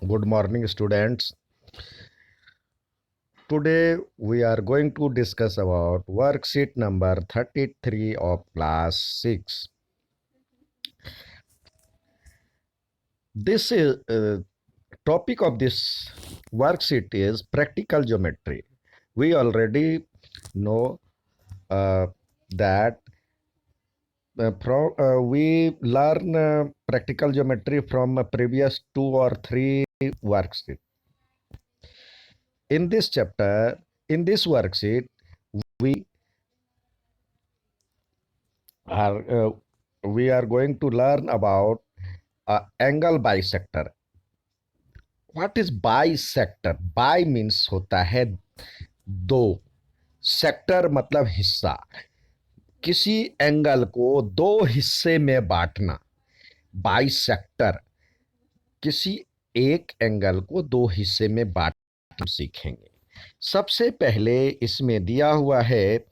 Good morning, students. Today we are going to discuss about worksheet number 33 of class 6. This is topic of this worksheet is practical geometry. We already know uh, that we learn practical geometry from previous 2 or 3 worksheets. In this chapter, in this worksheet, we are we are going to learn about angle bisector. What is bisector? Bi means होता है दो, sector मतलब हिस्सा, किसी angle को दो हिस्से में बांटना। बाइसेक्टर, किसी एक एंगल को दो हिस्से में बांटना सीखेंगे। सबसे पहले इसमें दिया हुआ है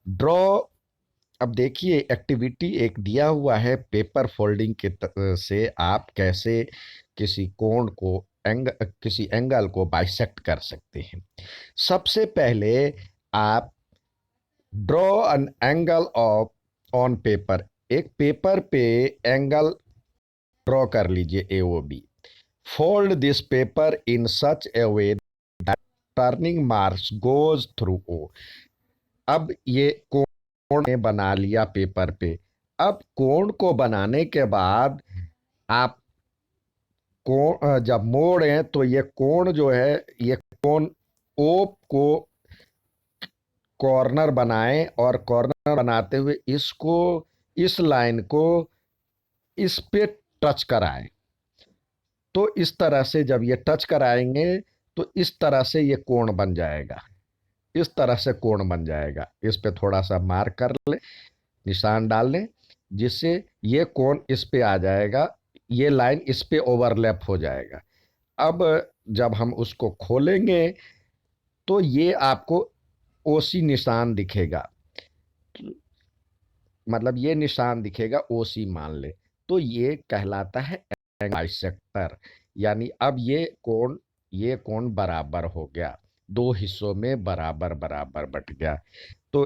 ड्रॉ। अब देखिए, एक्टिविटी एक दिया हुआ है पेपर फोल्डिंग के से आप कैसे किसी कोण को किसी एंगल को बाइसेक्ट कर सकते हैं। सबसे पहले आप draw an angle of on paper, एक पेपर पे एंगल ड्रॉ कर लीजिए A O B. Fold this paper in such a way turning marks goes through O. अब ये कोण ने बना लिया पेपर पे। अब कोण को बनाने के बाद आप कोण जब मोड़ें तो ये कोण जो है, ये कोण ओ को कॉर्नर बनाएं और कॉर्नर बनाते हुए इसको, इस लाइन को इस पे टच कराएं। तो इस तरह से जब ये टच कराएंगे तो इस तरह से ये कोण बन जाएगा। इस तरह से कोण बन जाएगा। इस पे थोड़ा सा मार्क कर लें, निशान डाल लें, जिससे ये कोण इस पे आ जाएगा, ये लाइन इस पे ओवरलैप हो जाएगा। अब जब हम उसको खोलेंगे तो ये आपको ओसी निशान दिखेगा, मतलब ये निशान दिखेगा, ओसी मान ले। तो ये कहलाता है बाइसेक्टर। यानी अब ये कोण बराबर हो गया, दो हिस्सों में बराबर बराबर बट गया। तो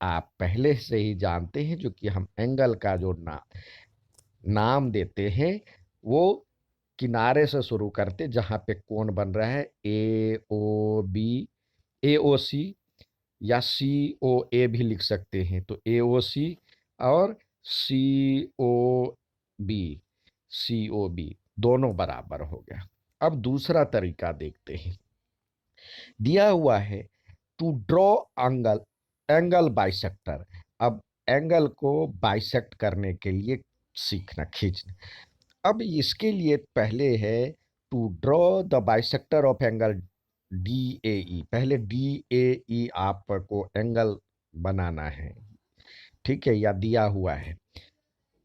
आप पहले से ही जानते हैं जो कि हम एंगल का जो नाम देते हैं वो किनारे से शुरू करते, जहां पे कोण बन रहा है ए ओ बी, ए ओ सी या सी ओ ए भी लिख सकते हैं। तो ए ओ सी और सी ओ बी, सी ओ बी दोनों बराबर हो गया। अब दूसरा तरीका देखते हैं। दिया हुआ है to draw angle, angle bisector. अब एंगल को बाइसेक्ट करने के लिए सीखना, खींचना। अब इसके लिए पहले है to draw the bisector of angle D A E. पहले डी ए ई आपको एंगल बनाना है, ठीक है, या दिया हुआ है,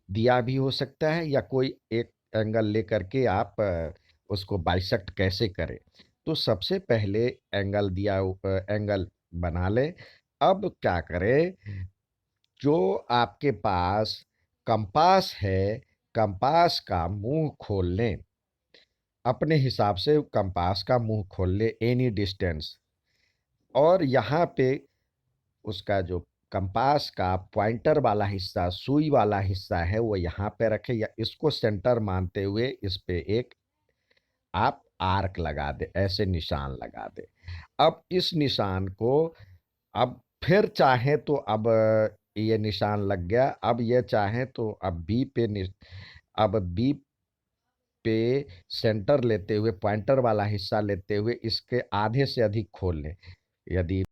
दिया भी हो सकता है, या कोई एक एंगल लेकर के आप उसको बाइसेक्ट कैसे करें। तो सबसे पहले एंगल बना लें। अब क्या करें, जो आपके पास कंपास है, कंपास का मुंह खोल लें। अपने हिसाब से कंपास का मुंह खोल ले एनी डिस्टेंस, और यहाँ पे उसका जो कंपास का पॉइंटर वाला हिस्सा, सुई वाला हिस्सा है, वो यहाँ पे रखे, या इसको सेंटर मानते हुए इस पे एक आप आर्क लगा दे, ऐसे निशान लगा दे। अब इस निशान को, अब फिर चाहे तो अब ये निशान लग गया। अब ये चाहे तो अब अब बी पे सेंटर लेते हुए, पॉइंटर वाला हिस्सा लेते हुए इसके आधे से अधिक खोल लें। यदि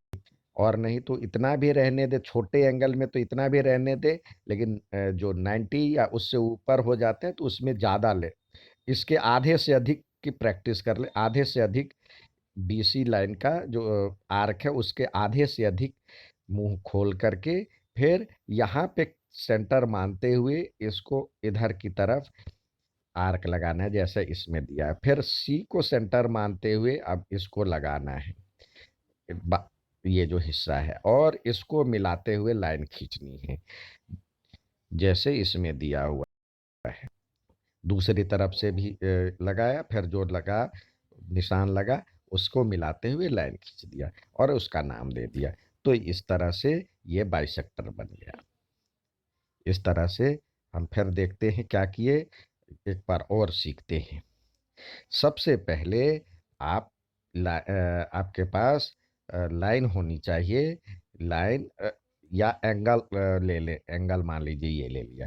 और नहीं तो इतना भी रहने दे, छोटे एंगल में तो इतना भी रहने दे, लेकिन जो 90 या उससे ऊपर हो जाते हैं तो उसमें ज़्यादा ले, इसके आधे से अधिक की प्रैक्टिस कर ले। आधे से अधिक, बीसी लाइन का जो आर्क है उसके आधे से अधिक मुंह खोल करके फिर यहाँ पे सेंटर मानते हुए इसको इधर की तरफ आर्क लगाना है, जैसे इसमें दिया है। फिर सी को सेंटर मानते हुए अब इसको लगाना है, ये जो हिस्सा है, और इसको मिलाते हुए लाइन खींचनी है, जैसे इसमें दिया हुआ है। दूसरी तरफ से भी लगाया, फिर जो लगा निशान लगा उसको मिलाते हुए लाइन खींच दिया और उसका नाम दे दिया। तो इस तरह से ये बाइसेक्टर बन गया। इस तरह से हम फिर देखते हैं क्या किए, एक बार और सीखते हैं। सबसे पहले आप आपके पास लाइन होनी चाहिए। लाइन या एंगल ले लें, एंगल मान लीजिए ये ले लिया।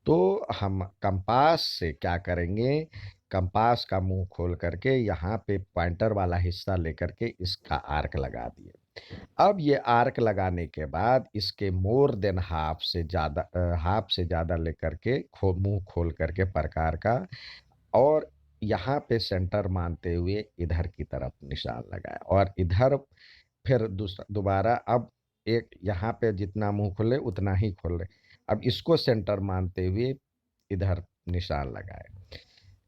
तो हम कंपास से क्या करेंगे, कंपास का मुंह खोल करके यहाँ पे पॉइंटर वाला हिस्सा लेकर के इसका आर्क लगा दिए। अब ये आर्क लगाने के बाद इसके मोर देन हाफ से ज़्यादा लेकर के मुंह खोल करके प्रकार का, और यहाँ पे सेंटर मानते हुए इधर की तरफ निशान लगाए और इधर फिर दूसरा दोबारा, अब एक यहाँ पे जितना मुंह खोले उतना ही खोले। अब इसको सेंटर मानते हुए इधर निशान लगाए,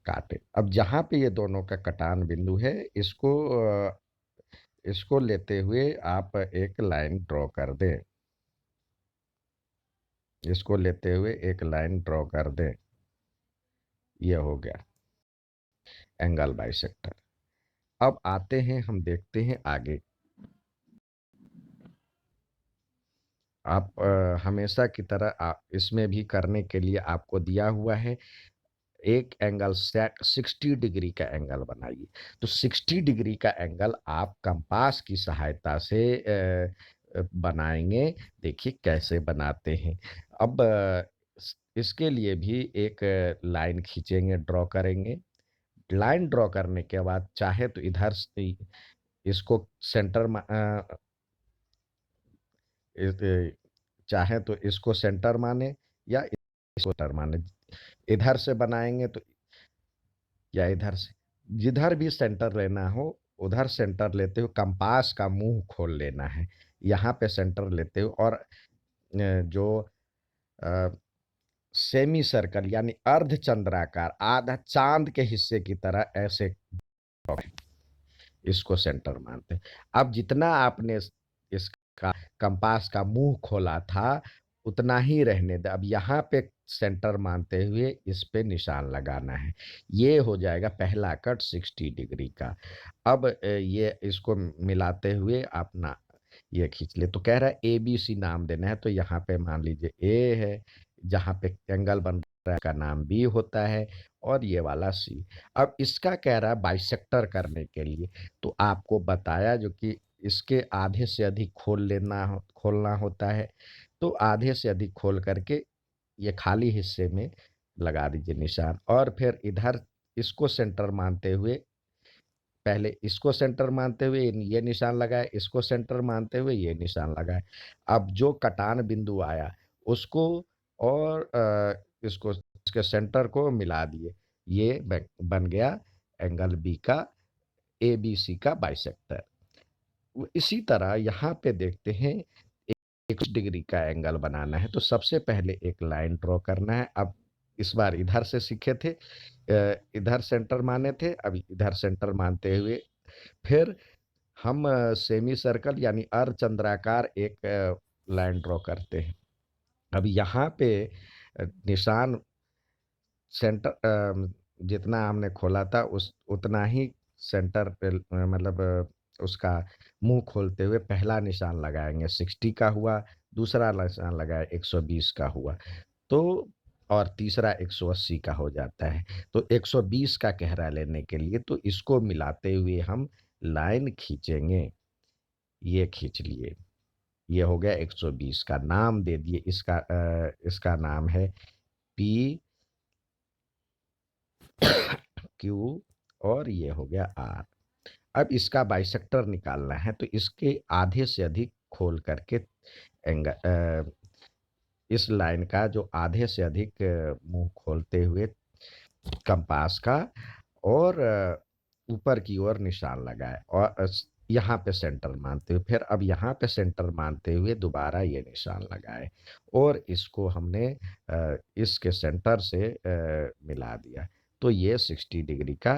काटे। अब जहाँ पे ये दोनों का कटान बिंदु है इसको लेते हुए आप एक लाइन ड्रॉ कर दें। इसको लेते हुए एक लाइन ड्रॉ कर दें। ये हो गया एंगल बाइसेक्टर। अब आते हैं, हम देखते हैं आगे। आप हमेशा की तरह इसमें भी करने के लिए आपको दिया हुआ है एक एंगल सेट 60 डिग्री का एंगल बनाइए। तो 60 डिग्री का एंगल आप कंपास की सहायता से बनाएंगे। देखिए कैसे बनाते हैं। अब इसके लिए भी एक लाइन खींचेंगे, ड्रॉ करेंगे। लाइन ड्रॉ करने के बाद चाहे तो इधर से इसको सेंटर चाहे तो इसको सेंटर माने या इसको सेंटर माने। इधर से बनाएंगे तो या इधर से, जिधर भी सेंटर लेना हो उधर सेंटर लेते हुए कंपास का मुंह खोल लेना है। यहाँ पे सेंटर लेते हुए और जो सेमी सर्कल यानी अर्ध चंद्राकार आधा चांद के हिस्से की तरह ऐसे इसको सेंटर मानते हैं। अब जितना आपने इसका कंपास का मुंह खोला था उतना ही रहने दे। अब यहाँ पे सेंटर मानते हुए इस पे निशान लगाना है। ये हो जाएगा पहला कट 60 डिग्री का। अब ये इसको मिलाते हुए अपना ये खींच ले। तो कह रहा है ए बी सी नाम देना है, तो यहाँ पे मान लीजिए ए है, जहाँ पे एंगल बन रहा है का नाम बी होता है, और ये वाला सी। अब इसका कह रहा है बाइसेक्टर करने के लिए, तो आपको बताया जो कि इसके आधे से अधिक खोलना होता है। तो आधे से अधिक खोल करके ये खाली हिस्से में लगा दीजिए निशान, और फिर इधर इसको सेंटर मानते हुए, पहले इसको सेंटर मानते हुए ये निशान लगाए, इसको सेंटर मानते हुए ये निशान लगाए। अब जो कटान बिंदु आया उसको और इसको इसके सेंटर को मिला दिए। ये बन गया एंगल बी का, ए बी सी का बाइसेक्टर। इसी तरह यहाँ पे देखते हैं, 1 डिग्री का एंगल बनाना है तो सबसे पहले एक लाइन ड्रॉ करना है। अब इस बार इधर से सीखे थे, इधर सेंटर माने थे, अब इधर सेंटर मानते हुए फिर हम सेमी सर्कल यानी अर्धचंद्राकार एक लाइन ड्रॉ करते हैं। अब यहाँ पे निशान सेंटर जितना हमने खोला था उस उतना ही सेंटर पे मतलब उसका मुंह खोलते हुए पहला निशान लगाएंगे 60 का हुआ, दूसरा निशान लगाए 120 का हुआ, तो और तीसरा 180 का हो जाता है। तो 120 का कहरा लेने के लिए तो इसको मिलाते हुए हम लाइन खींचेंगे। ये खींच लिए, ये हो गया 120 का। नाम दे दिए इसका, इसका नाम है पी क्यू, और ये हो गया आर। अब इसका बाइसेक्टर निकालना है तो इसके आधे से अधिक खोल करके इस लाइन का जो आधे से अधिक मुंह खोलते हुए कंपास का, और ऊपर की ओर निशान लगाए और यहाँ पे सेंटर मानते हुए, फिर अब यहाँ पे सेंटर मानते हुए दोबारा ये निशान लगाए और इसको हमने इसके सेंटर से मिला दिया। तो ये 60 डिग्री का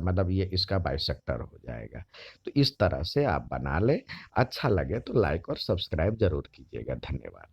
मतलब ये इसका बाइसेक्टर हो जाएगा। तो इस तरह से आप बना लें। अच्छा लगे तो लाइक और सब्सक्राइब जरूर कीजिएगा। धन्यवाद।